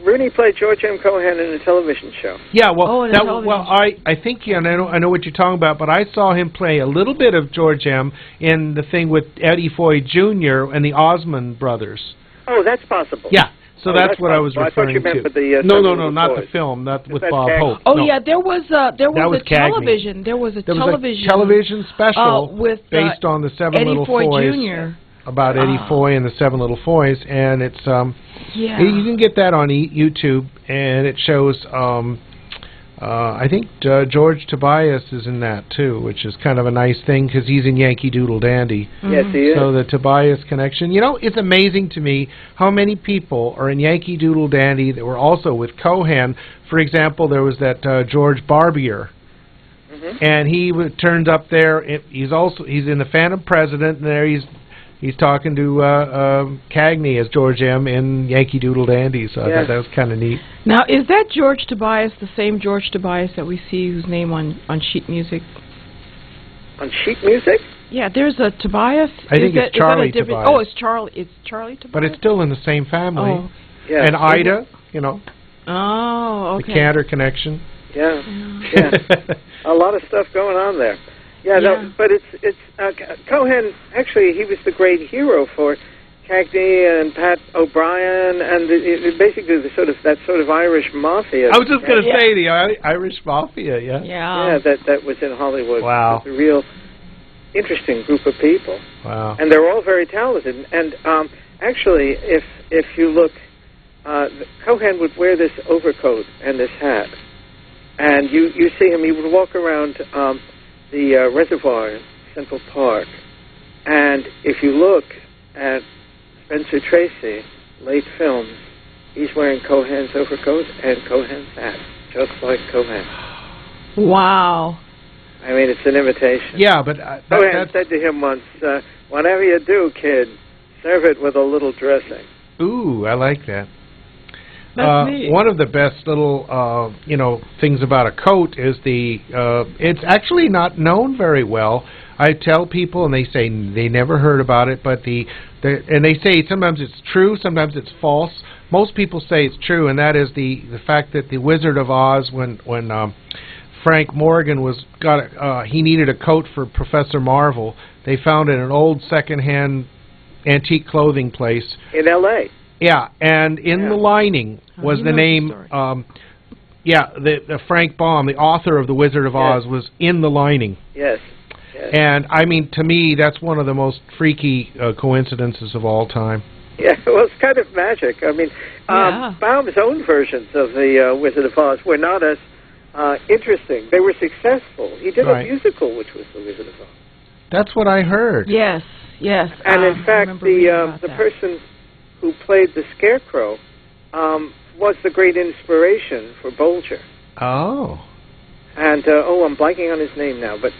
Rooney played George M. Cohan in a television show. Yeah, well, I think I know what you're talking about, but I saw him play a little bit of George M. in the thing with Eddie Foy Jr. and the Osmond brothers. Oh, that's possible. Yeah. So that's what I was referring to. I thought you meant to. For the, no, not the film, not with Bob Hope. Oh no. yeah, there was a television. There was a television special with based on the Seven Eddie Little Foy Foys. Jr. About Eddie Foy and the Seven Little Foys, and it's you can get that on YouTube, and it shows I think George Tobias is in that too, which is kind of a nice thing because he's in Yankee Doodle Dandy. Yes, he is. So the Tobias connection. You know, it's amazing to me how many people are in Yankee Doodle Dandy that were also with Cohan. For example, there was that George Barbier. And he turned up there. He's in the Phantom President, and there he's talking to Cagney as George M. in Yankee Doodle Dandy, so I thought that was kind of neat. Now, is that George Tobias the same George Tobias that we see whose name on sheet music? On sheet music? Yeah, there's a Tobias. I think it's Charlie Tobias. Oh, it's Charlie. It's Charlie Tobias. But it's still in the same family. Oh. Yeah. And Ida, you know. Oh, okay. The Cantor connection. Yeah. A lot of stuff going on there. Yeah, no, but it's Cohan. Actually, he was the great hero for Cagney and Pat O'Brien, and basically that sort of Irish mafia. I was just going to say the Irish mafia. Yeah, that was in Hollywood. Wow, it was a real interesting group of people. Wow, and they're all very talented. And actually, if you look, Cohan would wear this overcoat and this hat, and you see him. He would walk around the reservoir in Central Park, and if you look at Spencer Tracy, late films, he's wearing Cohan's overcoat and Cohan's hat, just like Cohan. Wow. I mean, it's an imitation. Yeah, but Cohan said to him once, whatever you do, kid, serve it with a little dressing. Ooh, I like that. That's neat. One of the best little, things about a coat is it's actually not known very well. I tell people, and they say they never heard about it, but and they say sometimes it's true, sometimes it's false. Most people say it's true, and that is the fact that the Wizard of Oz, when Frank Morgan he needed a coat for Professor Marvel, they found it in an old secondhand antique clothing place in L.A. Yeah, and in the lining was the name. The Frank Baum, the author of The Wizard of Oz, was in the lining. Yes. And I mean, to me, that's one of the most freaky coincidences of all time. Yeah, well, it's kind of magic. I mean, Baum's own versions of the Wizard of Oz were not as interesting. They were successful. He did a musical, which was The Wizard of Oz. That's what I heard. Yes. And in fact, the person who played the Scarecrow was the great inspiration for Bolger. Oh. And, I'm blanking on his name now, but,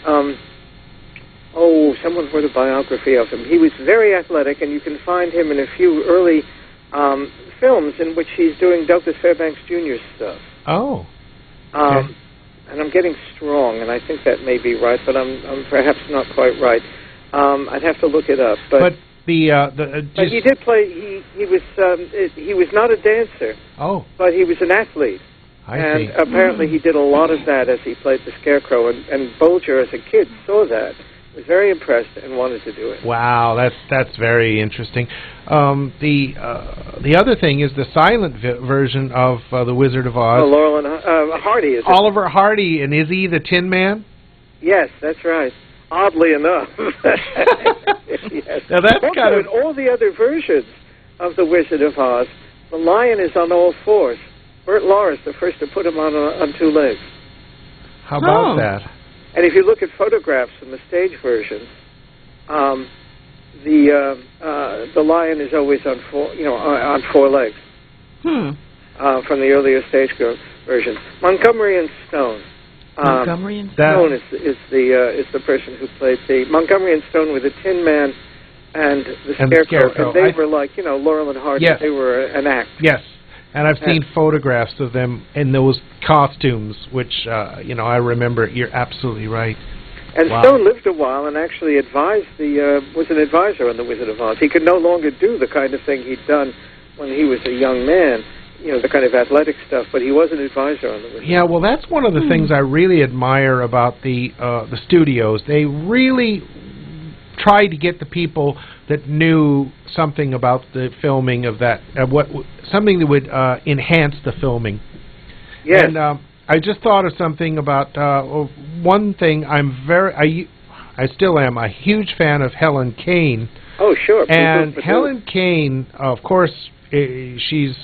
someone wrote a biography of him. He was very athletic, and you can find him in a few early films in which he's doing Douglas Fairbanks Jr. stuff. Oh. And I'm getting strong, and I think that may be right, but I'm perhaps not quite right. I'd have to look it up. But but he did play. He was not a dancer. Oh. But he was an athlete. I see. Apparently he did a lot of that as he played the Scarecrow, and Bolger as a kid saw that was very impressed and wanted to do it. Wow, that's very interesting. The other thing is the silent version of The Wizard of Oz. Oh, Laurel and Hardy, is it? Oliver Hardy, and is he the Tin Man? Yes, that's right. Oddly enough. Yes. Now that's also, kind of... in all the other versions of The Wizard of Oz, the lion is on all fours. Bert Lahr, the first to put him on two legs. How about that? And if you look at photographs from the stage version, the lion is always on four legs. From the earlier stage version, Montgomery and Stone. Montgomery and Stone is the person who played Montgomery and Stone were the Tin Man and the Scarecrow. And they were like Laurel and Hardy. Yes. They were an act. Yes. And I've seen photographs of them in those costumes, which, I remember. You're absolutely right. And Stone lived a while and actually advised was an advisor on The Wizard of Oz. He could no longer do the kind of thing he'd done when he was a young man, the kind of athletic stuff, but he was an advisor on The Wizard. Yeah, well, that's one of the things I really admire about the studios. They really tried to get the people that knew something about the filming of that, something that would enhance the filming. Yes. And I just thought of something about one thing. I still am a huge fan of Helen Kane. Oh, sure. And Helen Kane, of course, she's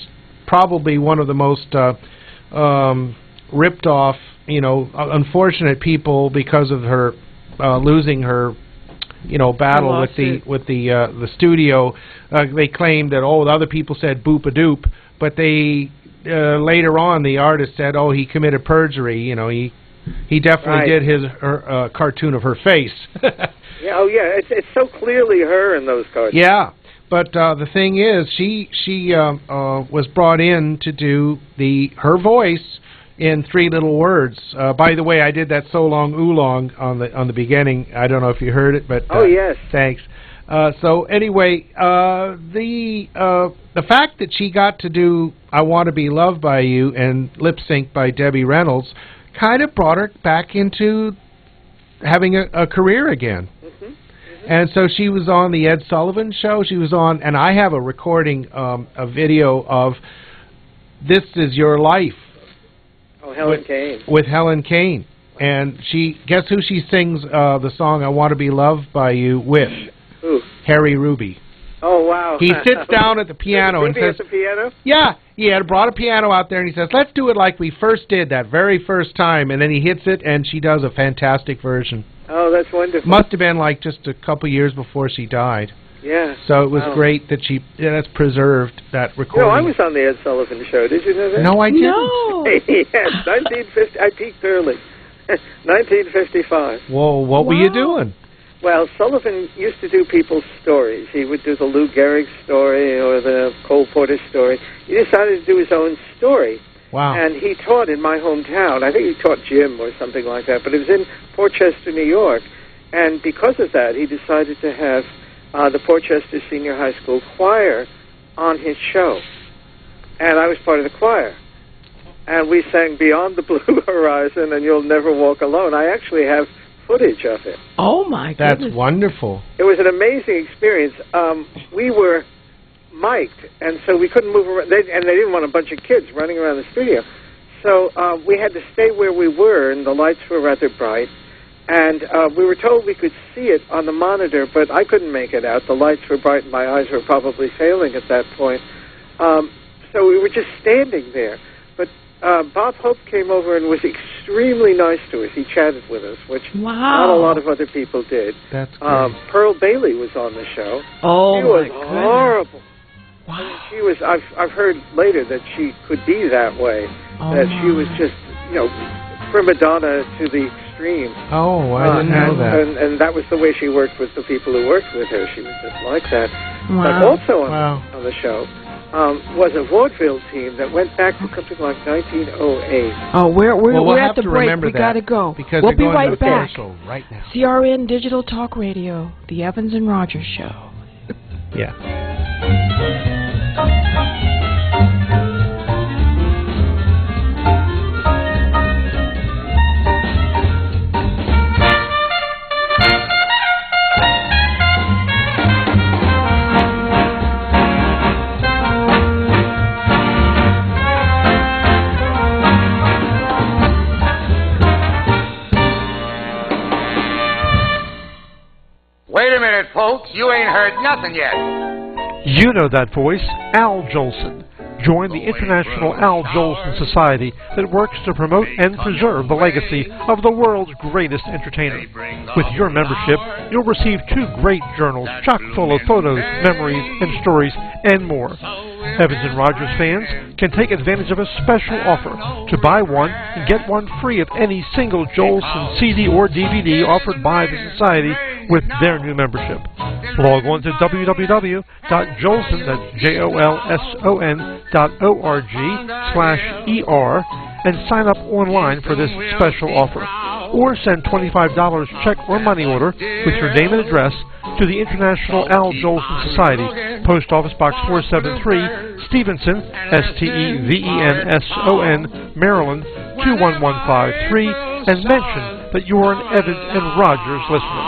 probably one of the most ripped off, unfortunate people because of her losing her battle with the studio. They claimed that the other people said boop-a-doop, but they later on the artist said, he committed perjury. He definitely did her cartoon of her face. It's so clearly her in those cartoons. Yeah, but the thing is, she was brought in to do her voice in Three Little Words. By the way, I did that So Long Oolong on the beginning. I don't know if you heard it, but yes, thanks. So anyway, the fact that she got to do I Want to Be Loved by You and lip sync by Debbie Reynolds kind of brought her back into having a career again. And so she was on the Ed Sullivan Show. She was on, and I have a recording, a video of This Is Your Life. Helen Kane. With Helen Kane. And guess who she sings the song I Want to Be Loved by You with? Who? Harry Ruby. Oh, wow. He sits down at the piano and says... at the piano? Yeah, he had brought a piano out there and he says, let's do it like we first did that very first time. And then he hits it and she does a fantastic version. Oh, that's wonderful. Must have been like just a couple years before she died. Yeah. So it was great that that's preserved, that recording. I was on the Ed Sullivan Show. Did you know that? No, I didn't. No. Yes, 1950. I peaked early. 1955. Whoa, what were you doing? Well, Sullivan used to do people's stories. He would do the Lou Gehrig story or the Cole Porter story. He decided to do his own story. Wow. And he taught in my hometown. I think he taught gym or something like that. But it was in Port Chester, New York. And because of that, he decided to have the Port Chester Senior High School choir on his show. And I was part of the choir. And we sang Beyond the Blue Horizon and You'll Never Walk Alone. I actually have footage of it. Oh, my goodness. That's wonderful. It was an amazing experience. We were mic'd, and so we couldn't move around. And they didn't want a bunch of kids running around the studio. So we had to stay where we were, and the lights were rather bright. And we were told we could see it on the monitor, but I couldn't make it out. The lights were bright, and my eyes were probably failing at that point. So we were just standing there. But Bob Hope came over and was extremely nice to us. He chatted with us, which not a lot of other people did. That's great. Pearl Bailey was on the show. Oh, she was my goodness. horrible. Wow. I mean, she was. I've heard later that she could be that way. That she was just prima donna to the extreme. Oh, I didn't know that. And that was the way she worked with the people who worked with her. She was just like that. Wow. But also on the show was a vaudeville team that went back to something like 1908. Oh, we're have at the to break. remember We that gotta go. because we'll they're be going right to the back. commercial right now. CRN Digital Talk Radio, the Evans and Rogers Show. Yeah. folks. You ain't heard nothing yet. You know that voice, Al Jolson. Join the International Al Jolson Society that works to promote and preserve the legacy of the world's greatest entertainer. With your membership, you'll receive 2 great journals chock full of photos, memories, and stories, and more. Evans and Rogers fans can take advantage of a special offer to buy one and get one free of any single Jolson CD or DVD offered by the Society with their new membership. Log on to www.jolson, that's JOLSON.org/ER and sign up online for this special offer. Or send $25 check or money order with your name and address to the International Al Jolson Society, Post Office Box 473, Stevenson, Stevenson, Maryland 21153, and mention that you are an Evans and Rogers listener.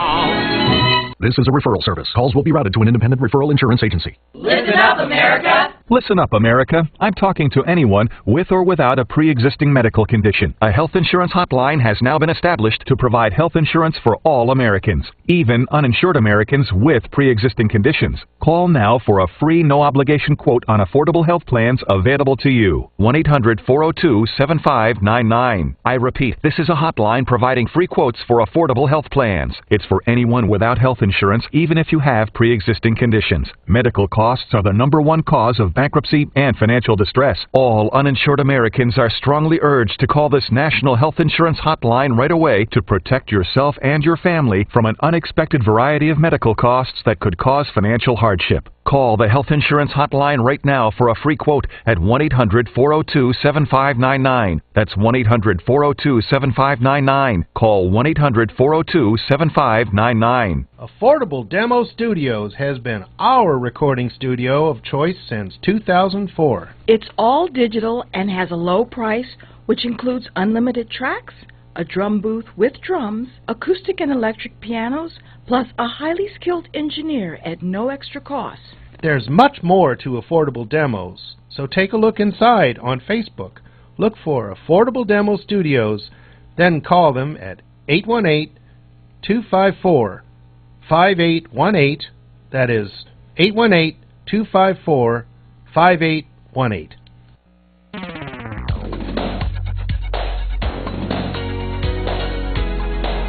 This is a referral service. Calls will be routed to an independent referral insurance agency. Listen up, America! Listen up, America. I'm talking to anyone with or without a pre-existing medical condition. A health insurance hotline has now been established to provide health insurance for all Americans, even uninsured Americans with pre-existing conditions. Call now for a free, no-obligation quote on affordable health plans available to you. 1-800-402-7599. I repeat, this is a hotline providing free quotes for affordable health plans. It's for anyone without health insurance, even if you have pre-existing conditions. Medical costs are the #1 cause of bankruptcy and financial distress. All uninsured Americans are strongly urged to call this National Health Insurance Hotline right away to protect yourself and your family from an unexpected variety of medical costs that could cause financial hardship. Call the Health Insurance Hotline right now for a free quote at 1-800-402-7599. That's 1-800-402-7599. Call 1-800-402-7599. Affordable Demo Studios has been our recording studio of choice since 2004. It's all digital and has a low price, which includes unlimited tracks, a drum booth with drums, acoustic and electric pianos, plus a highly skilled engineer at no extra cost. There's much more to Affordable Demos, so take a look inside on Facebook. Look for Affordable Demo Studios, then call them at 818-254-5818. That is 818-254-5818.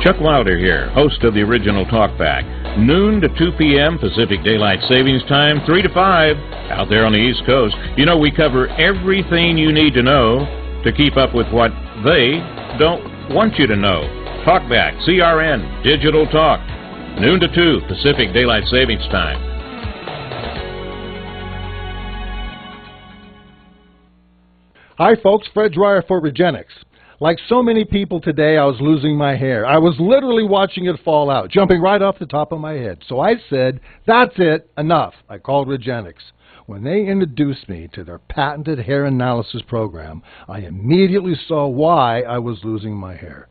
Chuck Wilder here, host of the original Talkback. Noon to 2 p.m. Pacific Daylight Savings Time, 3 to 5 out there on the East Coast. You know, we cover everything you need to know to keep up with what they don't want you to know. Talkback, CRN, Digital Talk, noon to 2 Pacific Daylight Savings Time. Hi, folks. Fred Dreyer for Regenix. Like so many people today, I was losing my hair. I was literally watching it fall out, jumping right off the top of my head. So I said, that's it, enough. I called Regenix. When they introduced me to their patented hair analysis program, I immediately saw why I was losing my hair.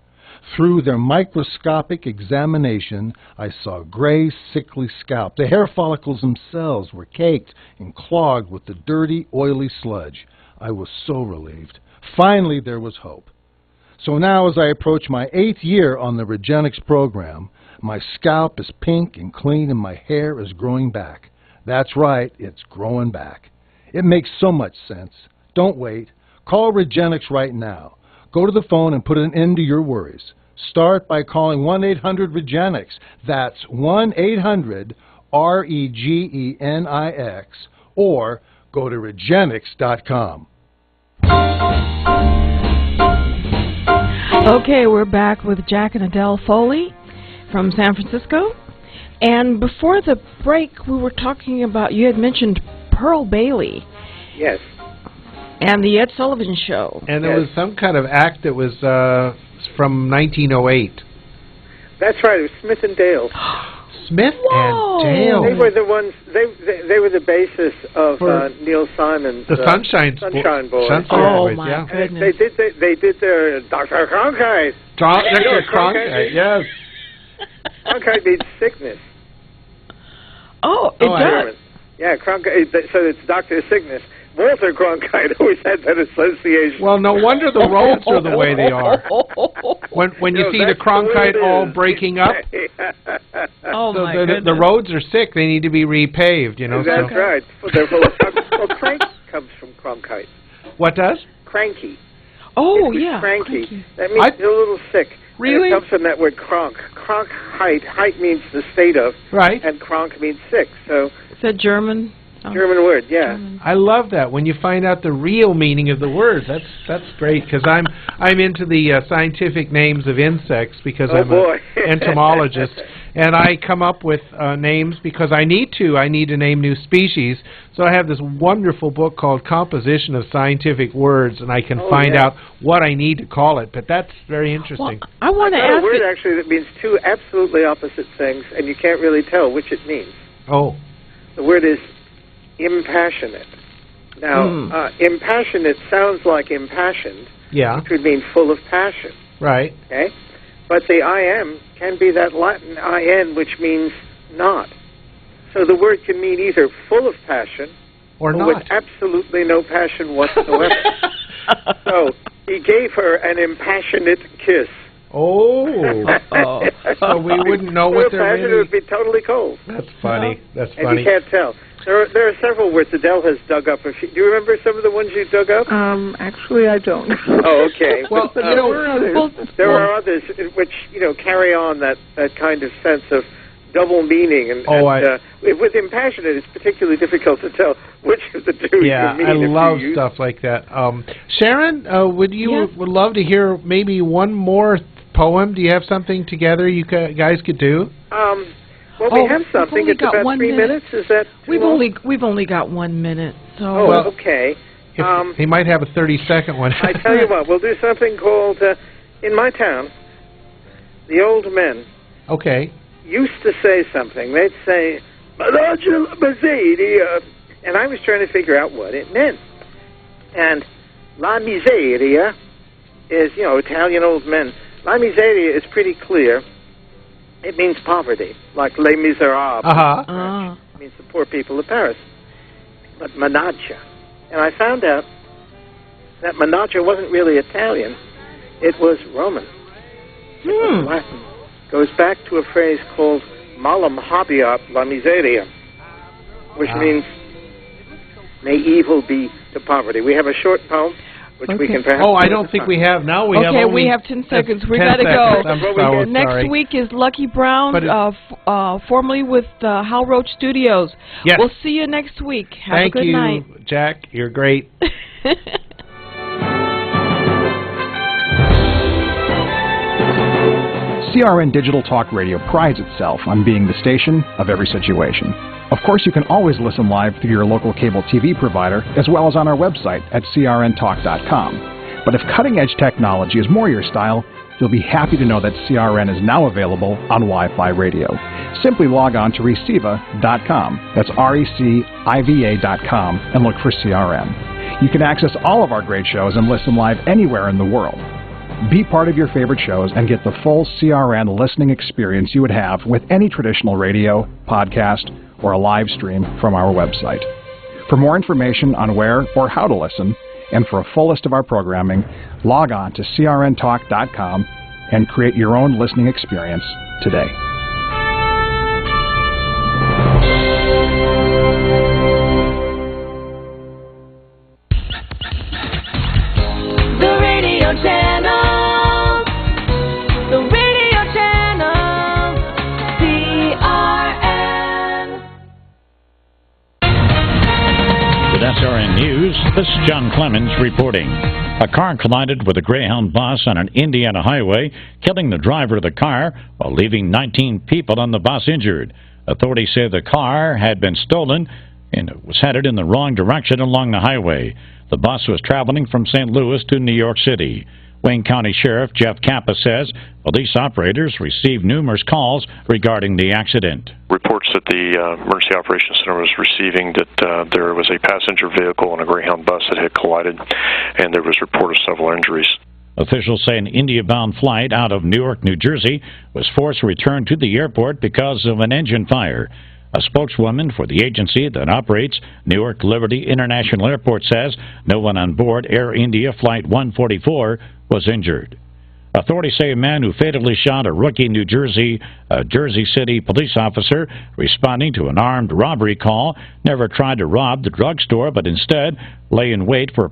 Through their microscopic examination, I saw gray, sickly scalp. The hair follicles themselves were caked and clogged with the dirty, oily sludge. I was so relieved. Finally, there was hope. So now, as I approach my 8th year on the Regenix program, my scalp is pink and clean and my hair is growing back. That's right, it's growing back. It makes so much sense. Don't wait. Call Regenix right now. Go to the phone and put an end to your worries. Start by calling 1-800-REGENIX. That's 1-800-REGENIX. Or go to Regenix.com. Okay, we're back with Jack and Adele Foley from San Francisco. And before the break, we were talking about, you had mentioned Pearl Bailey. Yes. And the Ed Sullivan Show. And there was some kind of act that was from 1908. That's right, it was Smith and Dale. Smith Whoa. and Dale. They were the ones. They were the basis of Neil Simon's the Sunshine Boys. Oh my goodness! They did their Dr. Cronkite. Dr. Cronkite. Yes. Cronkite means sickness. Oh, it does. Yeah, Cronkite. So it's Dr. Sickness. Walter Cronkite always had that association. Well, no wonder the roads are the way they are. When you see the Cronkite all breaking up, Oh, so my the goodness. roads are sick. They need to be repaved, you know. That's so. right. They're full of well, crank comes from Cronkite. What does? Cranky. Oh, It was yeah. Cranky. That means you're a little sick. Really? And it comes from that word cronk. Cronkite. Height means the state of. Right. And cronk means sick. So Is that German? German word, yeah. I love that when you find out the real meaning of the word. That's great because I'm into the scientific names of insects because I'm boy. an entomologist, and I come up with names because I need to. I need to name new species. So I have this wonderful book called Composition of Scientific Words, and I can find yeah. out what I need to call it. But that's very interesting. I want to I've got ask a word you. actually that means two absolutely opposite things, and you can't really tell which it means. Oh. The word is impassionate. Now, impassionate sounds like impassioned, Yeah. which would mean full of passion. Right. Okay? But the I-am can be that Latin I-N, which means not. So the word can mean either full of passion Or not. with absolutely no passion whatsoever. So he gave her an impassionate kiss. Oh. So we wouldn't know what they're passion really... would be totally cold. That's funny. That's And funny. you can't tell. There are several words Adele has dug up. Do you remember some of the ones you dug up? Actually, I don't. Oh, okay. Well, But, you know, there are others which, carry on that kind of sense of double meaning. And with impassionate, it's particularly difficult to tell which of the two Yeah, you mean. I if you love use stuff like that. Sharon, would love to hear maybe one more poem? Do you have something together you guys could do? Well, we have something. only It's got about 1 3 minute. minutes. Is that We've only got 1 minute. So. Oh, okay. He might have a 30-second one. I tell you what, we'll do something called, in my town, the old men Okay. used to say something. They'd say, and I was trying to figure out what it meant. And la miseria is, Italian old men. La miseria is pretty clear. It means poverty, like Les Miserables. It means the poor people of Paris. But manaccia. And I found out that manaccia wasn't really Italian. It was Roman. It was Latin. Goes back to a phrase called malum habeat la miseria, which means may evil be to poverty. We have a short poem, which we can perhaps... Oh, I don't think we have. Now we have Okay, only we have 10 seconds. We 10 got to go. seconds. I'm so Next sorry. week is Lucky Brown, But formerly with Hal Roach Studios. Yes. We'll see you next week. Have Thank a good you, night. Jack. You're great. CRN Digital Talk Radio prides itself on being the station of every situation. Of course, you can always listen live through your local cable TV provider, as well as on our website at crntalk.com. But if cutting-edge technology is more your style, you'll be happy to know that CRN is now available on Wi-Fi radio. Simply log on to Reciva.com, that's RECIVA.com, and look for CRN. You can access all of our great shows and listen live anywhere in the world. Be part of your favorite shows and get the full CRN listening experience you would have with any traditional radio, podcast, or a live stream from our website. For more information on where or how to listen, and for a full list of our programming, log on to crntalk.com and create your own listening experience today. The radio channel. The radio channel. CRN. With SRN News, this is John Clemens reporting. A car collided with a Greyhound bus on an Indiana highway, killing the driver of the car while leaving 19 people on the bus injured. Authorities say the car had been stolen and it was headed in the wrong direction along the highway. The bus was traveling from St. Louis to New York City. Wayne County Sheriff Jeff Kappa says police operators received numerous calls regarding the accident. Reports that the Emergency Operations Center was receiving that there was a passenger vehicle and a Greyhound bus that had collided, and there was report of several injuries. Officials say an India-bound flight out of Newark, New Jersey was forced to return to the airport because of an engine fire. A spokeswoman for the agency that operates Newark Liberty International Airport says no one on board Air India Flight 144 was injured. Authorities say a man who fatally shot a rookie Jersey City police officer responding to an armed robbery call never tried to rob the drugstore, but instead lay in wait for